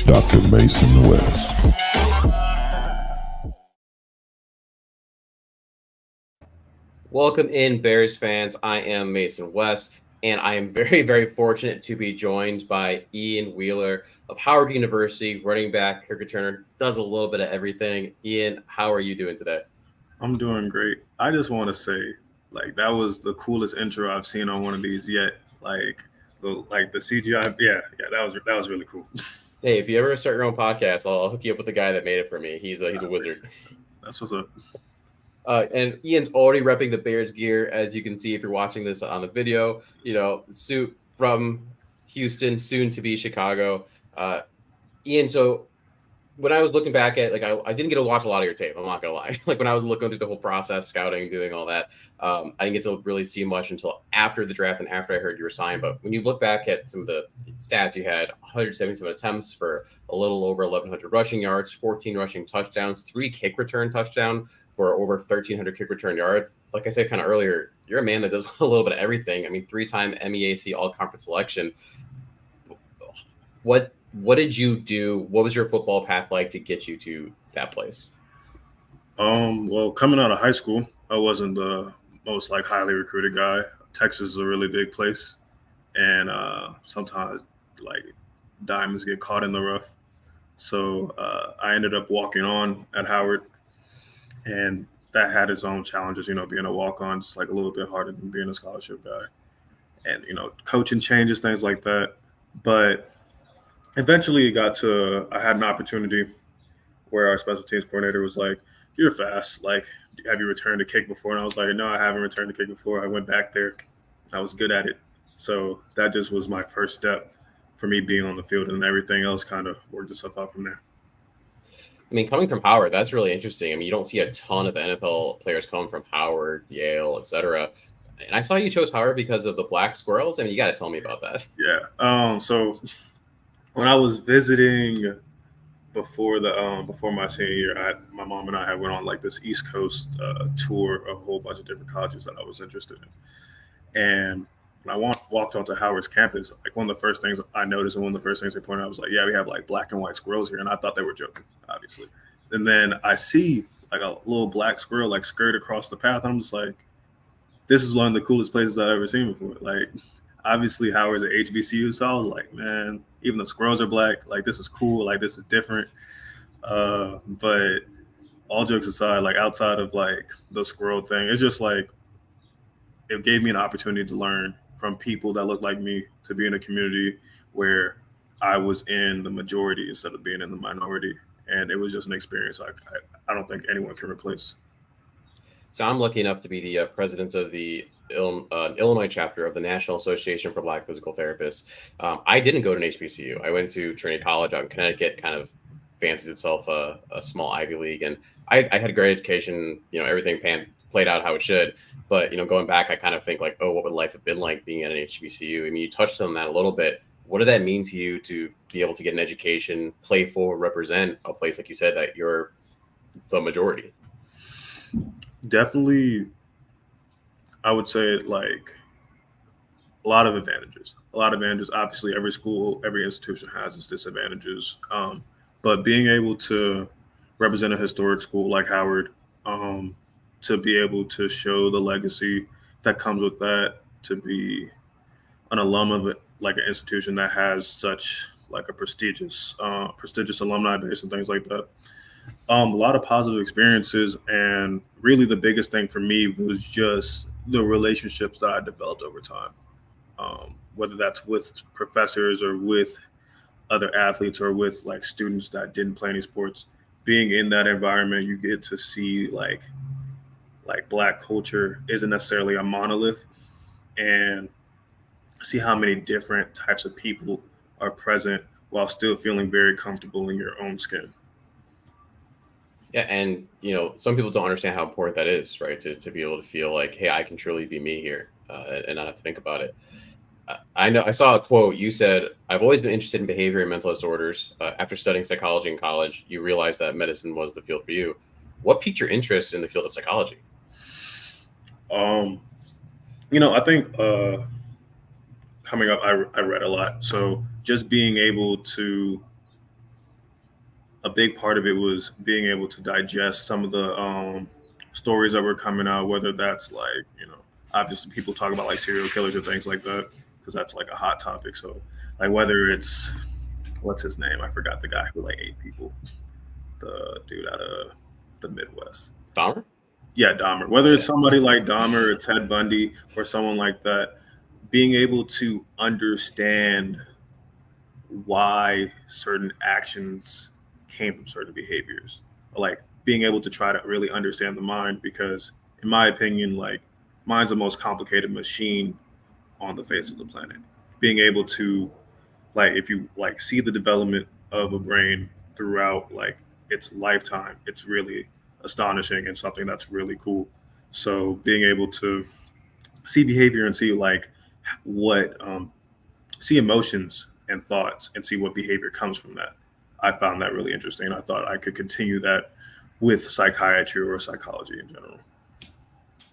Dr. Mason West. Welcome in, Bears fans. I am Mason West, and I am very, very fortunate to be joined by Ian Wheeler of Howard University, running back, kick returner, does a little bit of everything. Ian, how are you doing today? I'm doing great. I just want to say, that was the coolest intro I've seen on one of these yet. The CGI, that was really cool. Hey, if you ever start your own podcast, I'll hook you up with the guy that made it for me. He's a wizard. That's what's up. And Ian's already repping the Bears gear, as you can see if you're watching this on the video. You know, suit from Houston, soon to be Chicago. Ian, so when I was looking back at, I didn't get to watch a lot of your tape. I'm not gonna lie. When I was looking through the whole process, scouting, doing all that, I didn't get to really see much until after the draft and after I heard you were signed. But when you look back at some of the stats, you had 177 attempts for a little over 1,100 rushing yards, 14 rushing touchdowns, 3 kick return touchdowns for over 1,300 kick return yards. Like I said kind of earlier, you're a man that does a little bit of everything. I mean, 3-time MEAC All-Conference selection. What did you do? What was your football path like to get you to that place? Well, coming out of high school, I wasn't the most highly recruited guy. Texas is a really big place, and sometimes diamonds get caught in the rough. So I ended up walking on at Howard, and that had its own challenges. Being a walk-on is a little bit harder than being a scholarship guy, and coaching changes, things like that. But eventually, I had an opportunity where our special teams coordinator was like, "You're fast. Have you returned a kick before?" And I was like, "No, I haven't returned a kick before." I went back there. I was good at it. So that just was my first step for me being on the field, and everything else kind of worked itself out from there. I mean, coming from Howard, that's really interesting. I mean, you don't see a ton of NFL players come from Howard, Yale, etc. And I saw you chose Howard because of the black squirrels. I mean, you got to tell me about that. Yeah. So when I was visiting before my senior year, my mom and I went on this East Coast tour of a whole bunch of different colleges that I was interested in. And when I walked onto Howard's campus, one of the first things I noticed, and one of the first things they pointed out was yeah, we have black and white squirrels here, and I thought they were joking, obviously. And then I see a little black squirrel skirt across the path. I'm just like, this is one of the coolest places I've ever seen before. Obviously Howard's an HBCU, so I was like, man, even the squirrels are black. This is cool. This is different. But all jokes aside, outside of the squirrel thing, it's just it gave me an opportunity to learn from people that look like me, to be in a community where I was in the majority instead of being in the minority. And it was just an experience I don't think anyone can replace. So I'm lucky enough to be the president of the Illinois chapter of the National Association for Black Physical Therapists. I didn't go to an HBCU. I went to Trinity College out in Connecticut, kind of fancies itself a small Ivy League. And I had a great education, everything played out how it should. But, going back, I kind of think what would life have been like being at an HBCU? I mean, you touched on that a little bit. What did that mean to you to be able to get an education, play for, represent a place, like you said, that you're the majority? Definitely, I would say a lot of advantages. Obviously, every school, every institution has its disadvantages. But being able to represent a historic school like Howard, to be able to show the legacy that comes with that, to be an alum of it, an institution that has such a prestigious alumni base and things like that. A lot of positive experiences, and really the biggest thing for me was just the relationships that I developed over time, whether that's with professors or with other athletes or with students that didn't play any sports. Being in that environment, you get to see Black culture isn't necessarily a monolith, and see how many different types of people are present while still feeling very comfortable in your own skin. Yeah, and some people don't understand how important that is, right? To be able to feel hey, I can truly be me here, and not have to think about it. I know I saw a quote. You said, "I've always been interested in behavior and mental disorders. After studying psychology in college, you realized that medicine was the field for you. What piqued your interest in the field of psychology?" I think coming up, I read a lot. So just being able to a big part of it was being able to digest some of the stories that were coming out, whether that's like, obviously people talk about like serial killers or things like that, because that's like a hot topic. So like whether it's, what's his name? I forgot, the guy who like ate people, the dude out of the Midwest. Dahmer? Yeah, Dahmer. Whether it's Yeah. somebody like Dahmer or Ted Bundy or someone like that, being able to understand why certain actions came from certain behaviors, like being able to try to really understand the mind, because in my opinion, like mind's the most complicated machine on the face of the planet. Being able to, like, if you like see the development of a brain throughout like its lifetime, it's really astonishing and something that's really cool. So being able to see behavior and see like what see emotions and thoughts and see what behavior comes from that, I found that really interesting. I thought I could continue that with psychiatry or psychology in general.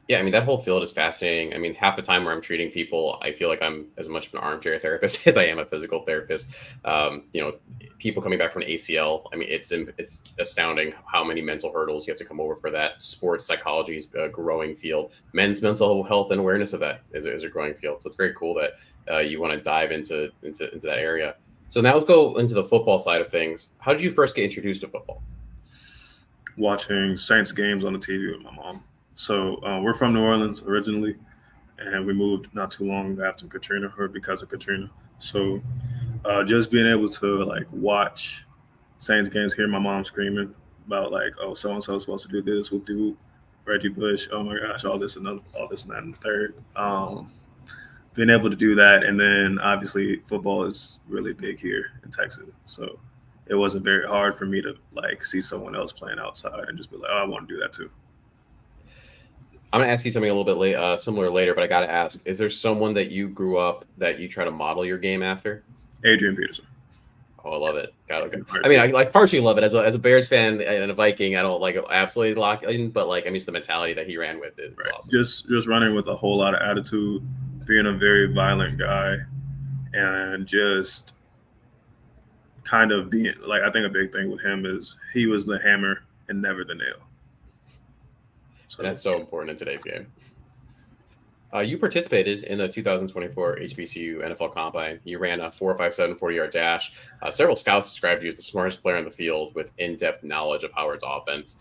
Yeah, I mean, that whole field is fascinating. I mean, half the time where I'm treating people, I feel like I'm as much of an armchair therapist as I am a physical therapist. People coming back from an ACL, I mean, it's astounding how many mental hurdles you have to come over for that. Sports psychology is a growing field. Men's mental health and awareness of that is a growing field. So it's very cool that you want to dive into that area. So now let's go into the football side of things. How did you first get introduced to football? Watching Saints games on the TV with my mom. So we're from New Orleans originally, and we moved not too long after Katrina, or because of Katrina. So just being able to like watch Saints games, hear my mom screaming about like, oh, so and so is supposed to do this, we'll do Reggie Bush, oh my gosh, all this and that and the third. Being able to do that, and then obviously football is really big here in Texas, so it wasn't very hard for me to like see someone else playing outside and just be like, oh, I want to do that too. I'm going to ask you something a little bit similar later, but I got to ask, is there someone that you grew up that you try to model your game after? Adrien Peterson. Oh, I love it. I mean, I like partially love it as a Bears fan and a Viking. I don't like absolutely lock in, but like, I mean, it's the mentality that he ran with it. Right. Awesome. Just running with a whole lot of attitude, being a very violent guy, and just kind of being like, I think a big thing with him is he was the hammer and never the nail. So that's so important in today's game. You participated in the 2024 HBCU NFL Combine. You ran a 4.57 40-yard dash. Several scouts described you as the smartest player on the field with in-depth knowledge of Howard's offense.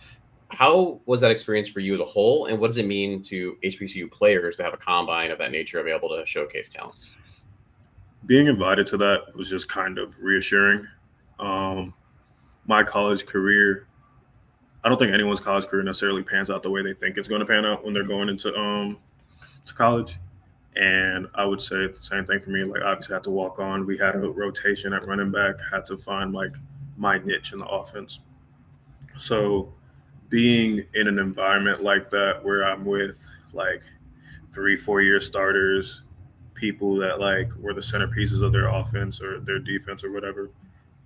How was that experience for you as a whole, and what does it mean to HBCU players to have a combine of that nature available to showcase talents? Being invited to that was just kind of reassuring. My college career, I don't think anyone's college career necessarily pans out the way they think it's going to pan out when they're going into to college. And I would say the same thing for me. Like, obviously, I had to walk on. We had a rotation at running back. Had to find like my niche in the offense. So, being in an environment like that where I'm with like 3-4 year starters, people that like were the centerpieces of their offense or their defense or whatever,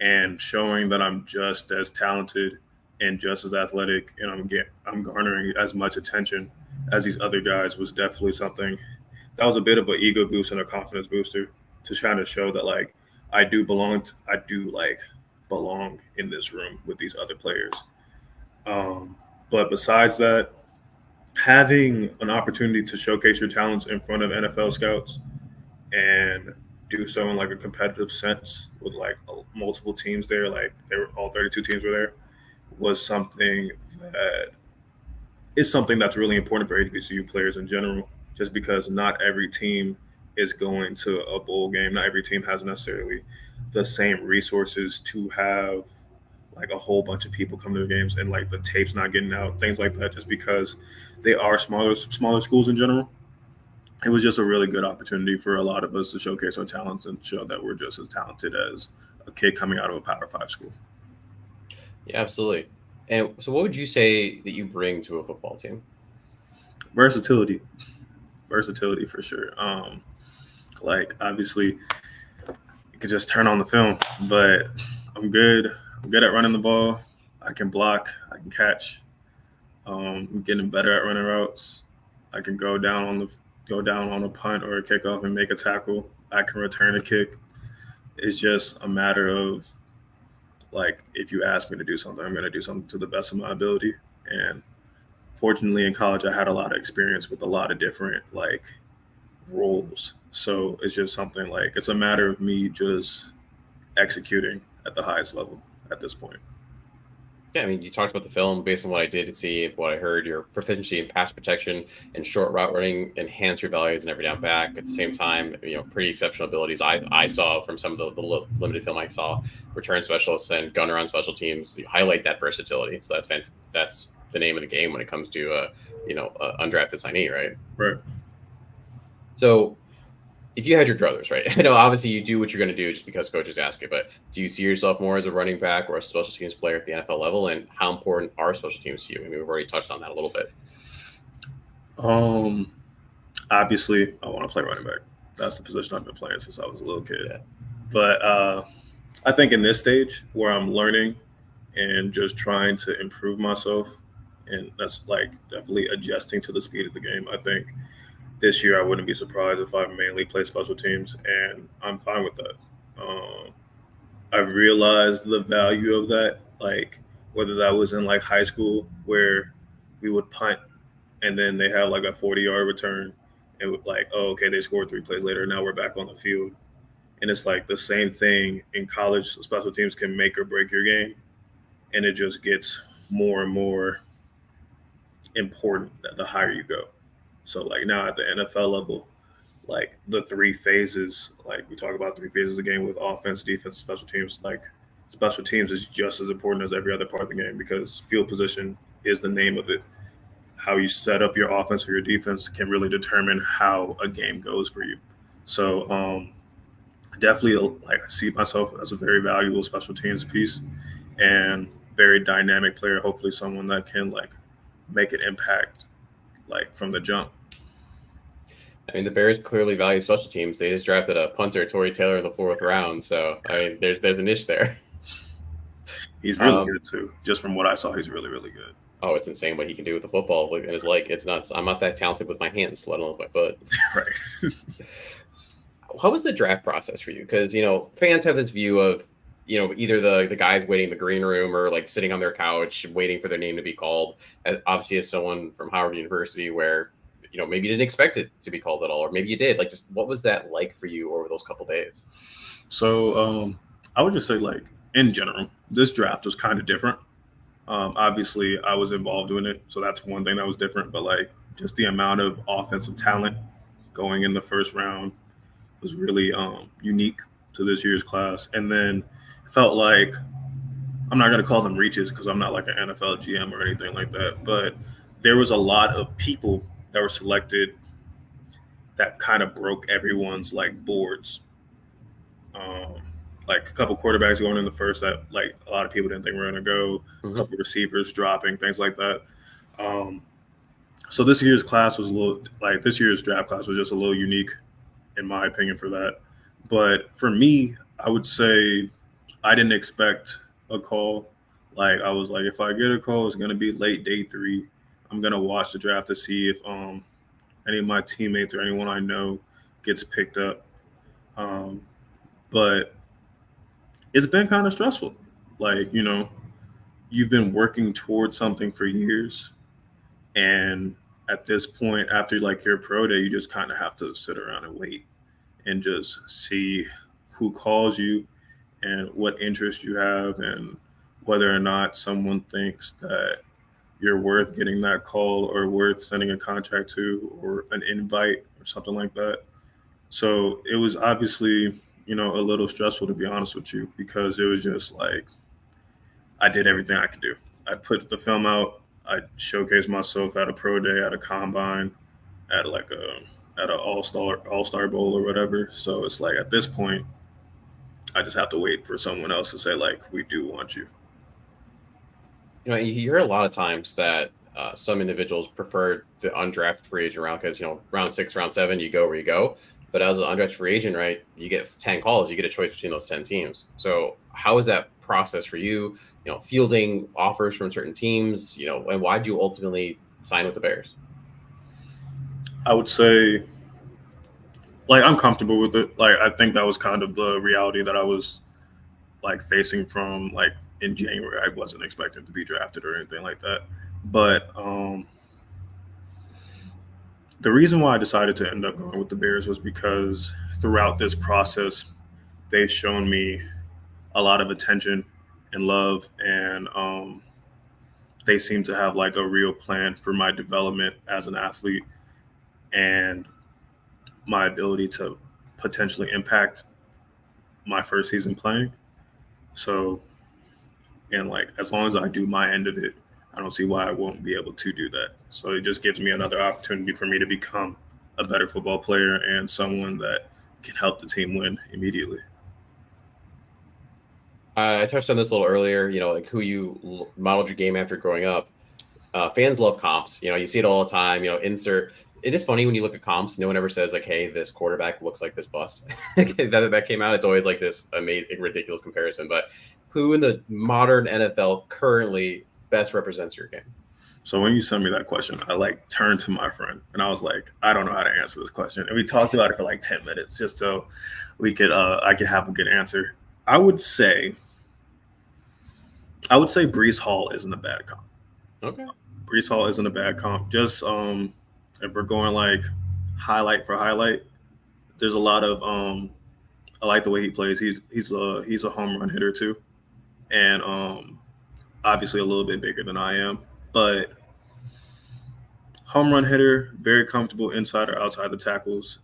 and showing that I'm just as talented and just as athletic, and I'm garnering as much attention as these other guys, was definitely something that was a bit of an ego boost and a confidence booster, to try to show that like I do belong in this room with these other players. But besides that, having an opportunity to showcase your talents in front of NFL scouts and do so in like a competitive sense with like multiple teams there, like they were all 32 teams were there, was something that is something that's really important for HBCU players in general, just because not every team is going to a bowl game. Not every team has necessarily the same resources to have like a whole bunch of people come to the games, and like the tapes not getting out, things like that, just because they are smaller schools in general. It was just a really good opportunity for a lot of us to showcase our talents and show that we're just as talented as a kid coming out of a Power 5 school. Yeah, absolutely. And so what would you say that you bring to a football team? Versatility for sure. Like obviously you could just turn on the film, but I'm good at running the ball. I can block, I can catch. I'm getting better at running routes. I can go down on a punt or a kickoff and make a tackle. I can return a kick. It's just a matter of like if you ask me to do something, I'm going to do something to the best of my ability. And fortunately, in college, I had a lot of experience with a lot of different like roles. So it's just something like it's a matter of me just executing at the highest level at this point. Yeah, I mean, you talked about the film. Based on what I did see, what I heard, your proficiency in pass protection and short route running enhance your values in every down back. At the same time, pretty exceptional abilities I saw from some of the limited film I saw. Return specialists and gunner on special teams, you highlight that versatility. So that's the name of the game when it comes to undrafted signee, right? Right. So if you had your druthers, right? I know obviously you do what you're going to do just because coaches ask you, but do you see yourself more as a running back or a special teams player at the NFL level? And how important are special teams to you? I mean, we've already touched on that a little bit. Obviously, I want to play running back. That's the position I've been playing since I was a little kid. Yeah. But I think in this stage where I'm learning and just trying to improve myself, and that's like definitely adjusting to the speed of the game, I think this year I wouldn't be surprised if I mainly play special teams, and I'm fine with that. I realized the value of that, like whether that was in like high school where we would punt and then they have like a 40-yard return and like, oh, okay, they scored 3 plays later. Now we're back on the field. And it's like the same thing in college. Special teams can make or break your game. And it just gets more and more important the higher you go. So like now at the NFL level, like the 3 phases, like we talk about 3 phases of the game with offense, defense, special teams, like special teams is just as important as every other part of the game because field position is the name of it. How you set up your offense or your defense can really determine how a game goes for you. So definitely like I see myself as a very valuable special teams piece and very dynamic player, hopefully someone that can like make an impact like from the jump. I mean, the Bears clearly value special teams. They just drafted a punter, Torrey Taylor, in the 4th round. So, I mean, there's a niche there. He's really good, too. Just from what I saw, he's really, really good. Oh, it's insane what he can do with the football. And his leg, it's nuts. I'm not that talented with my hands, let alone with my foot. Right. How was the draft process for you? Because, fans have this view of, either the guys waiting in the green room or like sitting on their couch waiting for their name to be called. Obviously, as someone from Howard University where maybe you didn't expect it to be called at all, or maybe you did. Like, just what was that like for you over those couple days? So I would just say, like, in general, this draft was kind of different. Obviously, I was involved in it, so that's one thing that was different. But, like, just the amount of offensive talent going in the first round was really unique to this year's class. And then it felt like, I'm not going to call them reaches because I'm not like an NFL GM or anything like that, but there was a lot of people that were selected that kind of broke everyone's like boards. Like a couple quarterbacks going in the first that like a lot of people didn't think were going to go, a couple receivers dropping, things like that. So this year's class was this year's draft class was just a little unique in my opinion for that. But for me, I would say I didn't expect a call. Like I was like, if I get a call, it's going to be late day 3. I'm going to watch the draft to see if any of my teammates or anyone I know gets picked up. But it's been kind of stressful. Like, you've been working towards something for years. And at this point, after like your pro day, you just kind of have to sit around and wait and just see who calls you and what interest you have and whether or not someone thinks that you're worth getting that call or worth sending a contract to or an invite or something like that. So it was obviously, a little stressful to be honest with you because it was just like I did everything I could do. I put the film out. I showcased myself at a pro day, at a combine, at like at an all-star bowl or whatever. So it's like at this point, I just have to wait for someone else to say like, we do want you. You hear a lot of times that some individuals prefer the undrafted free agent round because, round 6, round 7, you go where you go. But as an undrafted free agent, right, you get 10 calls, you get a choice between those 10 teams. So how is that process for you, fielding offers from certain teams, and why did you ultimately sign with the Bears? I would say, like, I'm comfortable with it. Like, I think that was kind of the reality that I was, like, facing from, like, in January. I wasn't expecting to be drafted or anything like that. But the reason why I decided to end up going with the Bears was because throughout this process, they've shown me a lot of attention and love, and they seem to have like a real plan for my development as an athlete and my ability to potentially impact my first season playing. So, and like as long as I do my end of it, I don't see why I won't be able to do that. So it just gives me another opportunity for me to become a better football player and someone that can help the team win immediately. I touched on this a little earlier, like who you modeled your game after growing up. Fans love comps. You see it all the time. Insert. It is funny when you look at comps. No one ever says like, "Hey, this quarterback looks like this bust." that came out. It's always like this amazing, ridiculous comparison. But who in the modern NFL currently best represents your game? So when you sent me that question, I like turned to my friend and I was like, I don't know how to answer this question. And we talked about it for like 10 minutes just so we could I could have a good answer. I would say Breece Hall isn't a bad comp. Okay. Breece Hall isn't a bad comp. Just if we're going like highlight for highlight, there's a lot of I like the way he plays. He's a home run hitter too, and obviously a little bit bigger than I am, but home run hitter, very comfortable inside or outside the tackles,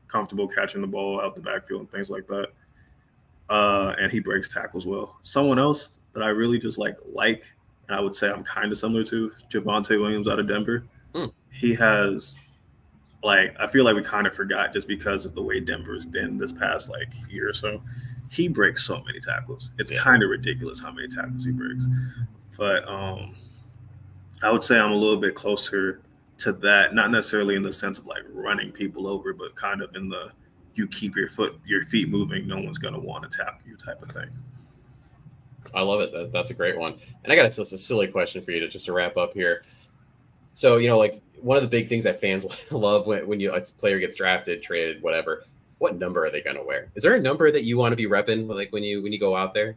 comfortable catching the ball out the backfield and things like that. And he breaks tackles well. Someone else that I really just like, and I would say I'm kind of similar to, Javonte Williams out of Denver. He has, I feel like we kind of forgot just because of the way Denver's been this past year or so. He breaks so many tackles. It's kind of ridiculous how many tackles he breaks. But I would say I'm a little bit closer to that, not necessarily in the sense of running people over, but kind of in the you keep your feet moving, no one's going to want to tap you type of thing. I love it. That's a great one. And I got a silly question for you to wrap up here. So, one of the big things that fans love when a player gets drafted, traded, whatever, what number are they going to wear? Is there a number that you want to be repping when you go out there?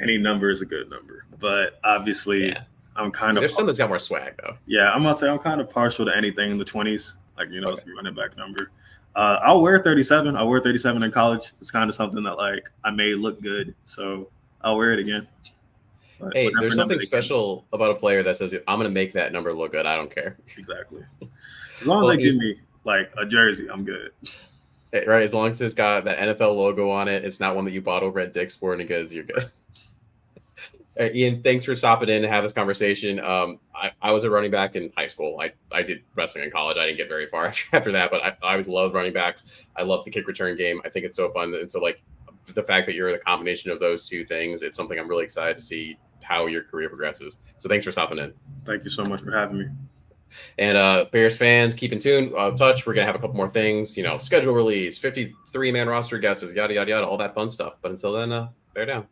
Any number is a good number, but obviously I'm kind of. There's something that's got more swag though. Yeah, I'm gonna say I'm kind of partial to anything in the 20s, some running back number. I'll wear 37. I wore 37 in college. It's kind of something that I may look good, so I'll wear it again. But hey, there's something special about a player that says, I'm going to make that number look good. I don't care. Exactly. As long as they give me a jersey, I'm good. Right. As long as it's got that NFL logo on it, it's not one that you bought over at Dick's Sporting Goods, you're good. Right, Ian, thanks for stopping in and have this conversation. I was a running back in high school. I did wrestling in college. I didn't get very far after that, but I always loved running backs. I love the kick return game. I think it's so fun. And so the fact that you're the combination of those two things, it's something I'm really excited to see how your career progresses. So thanks for stopping in. Thank you so much for having me. And Bears fans, keep in touch. We're going to have a couple more things, schedule release, 53-man roster guesses, yada, yada, yada, all that fun stuff. But until then, bear down.